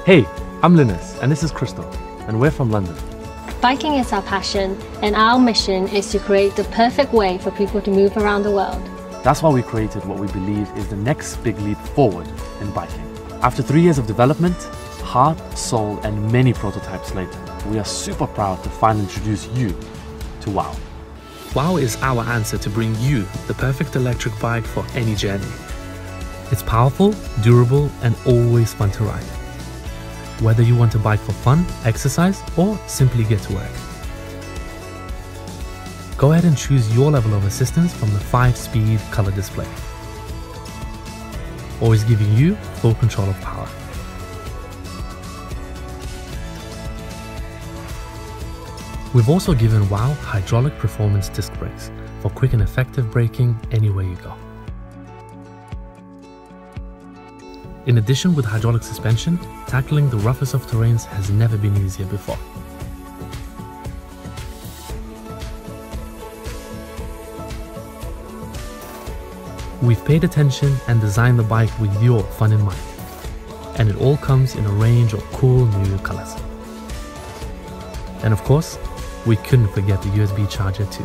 Hey, I'm Linus, and this is Crystal, and we're from London. Biking is our passion, and our mission is to create the perfect way for people to move around the world. That's why we created what we believe is the next big leap forward in biking. After 3 years of development, heart, soul, and many prototypes later, we are super proud to finally introduce you to WOW. WOW is our answer to bring you the perfect electric bike for any journey. It's powerful, durable, and always fun to ride. Whether you want to bike for fun, exercise, or simply get to work. Go ahead and choose your level of assistance from the 5-speed color display. Always giving you full control of power. We've also given WOW hydraulic performance disc brakes for quick and effective braking anywhere you go. In addition, with hydraulic suspension, tackling the roughest of terrains has never been easier before. We've paid attention and designed the bike with your fun in mind, and it all comes in a range of cool new colors. And of course, we couldn't forget the USB charger too.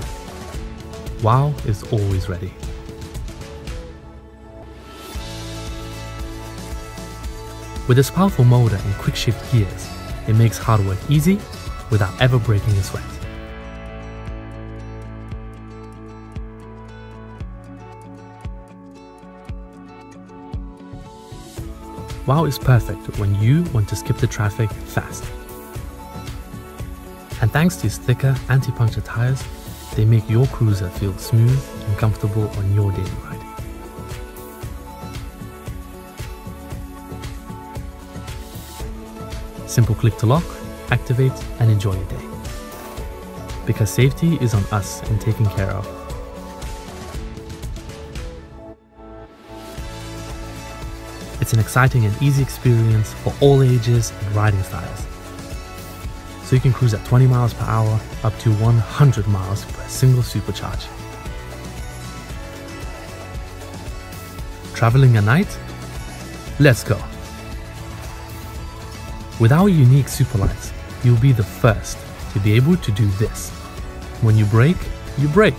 WOW is always ready. With its powerful motor and quick shift gears, it makes hard work easy without ever breaking a sweat. WOW is perfect when you want to skip the traffic fast. And thanks to its thicker anti-puncture tires, they make your cruiser feel smooth and comfortable on your daily ride. Simple click to lock, activate, and enjoy your day. Because safety is on us and taken care of. It's an exciting and easy experience for all ages and riding styles. So you can cruise at 20 miles per hour up to 100 miles per single supercharge. Traveling at night? Let's go! With our unique superlights, you'll be the first to be able to do this. When you brake, you brake.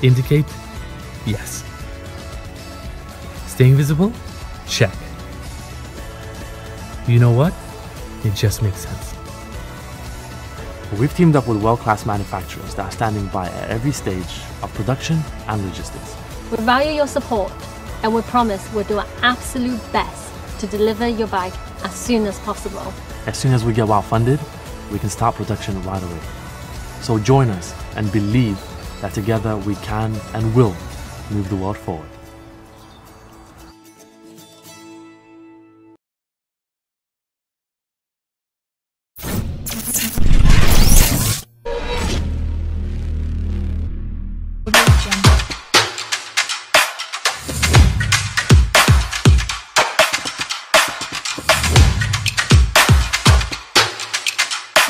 Indicate? Yes. Staying visible? Check. You know what? It just makes sense. We've teamed up with world-class manufacturers that are standing by at every stage of production and logistics. We value your support, and we promise we'll do our absolute best to deliver your bike as soon as possible. As soon as we get WOW funded, we can start production right away. So join us and believe that together we can and will move the world forward.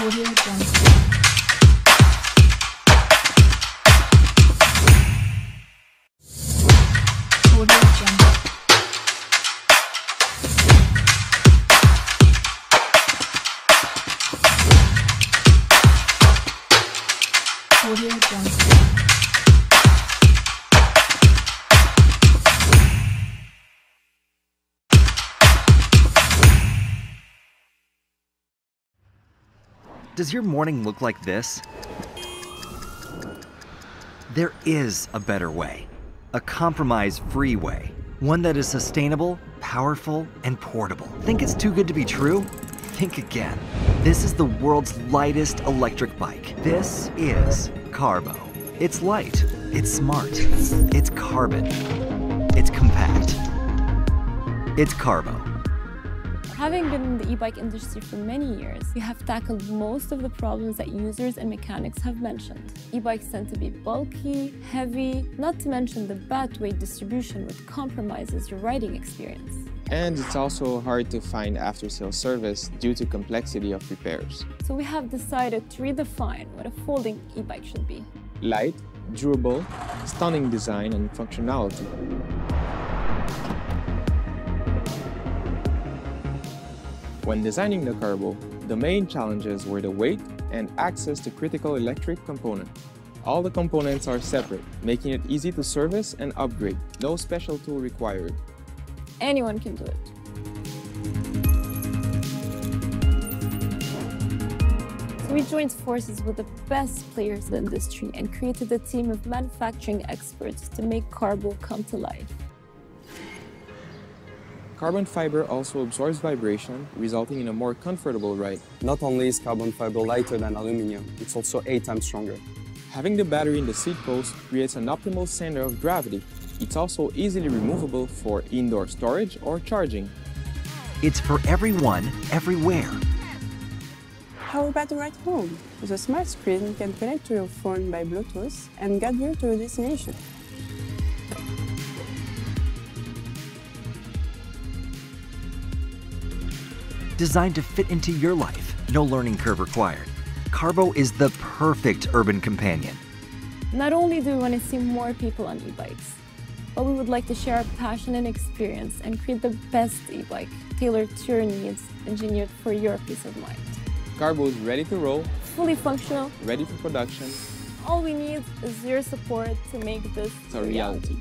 Audio Jungle. Audio Jungle. Audio Jungle. Does your morning look like this? There is a better way. A compromise-free way. One that is sustainable, powerful, and portable. Think it's too good to be true? Think again. This is the world's lightest electric bike. This is Carbo. It's light. It's smart. It's carbon. It's compact. It's Carbo. Having been in the e-bike industry for many years, we have tackled most of the problems that users and mechanics have mentioned. E-bikes tend to be bulky, heavy, not to mention the bad weight distribution which compromises your riding experience. And it's also hard to find after-sales service due to complexity of repairs. So we have decided to redefine what a folding e-bike should be. Light, durable, stunning design and functionality. When designing the Carbo, the main challenges were the weight and access to critical electric components. All the components are separate, making it easy to service and upgrade. No special tool required. Anyone can do it. So we joined forces with the best players in the industry and created a team of manufacturing experts to make Carbo come to life. Carbon fiber also absorbs vibration, resulting in a more comfortable ride. Not only is carbon fiber lighter than aluminum, it's also 8 times stronger. Having the battery in the seat post creates an optimal center of gravity. It's also easily removable for indoor storage or charging. It's for everyone, everywhere. How about right home? The smart screen can connect to your phone by Bluetooth and guide you to your destination. Designed to fit into your life, no learning curve required. Carbo is the perfect urban companion. Not only do we want to see more people on e-bikes, but we would like to share our passion and experience and create the best e-bike tailored to your needs, engineered for your peace of mind. Carbo is ready to roll, Fully functional. ready for production. All we need is your support to make this It's a reality.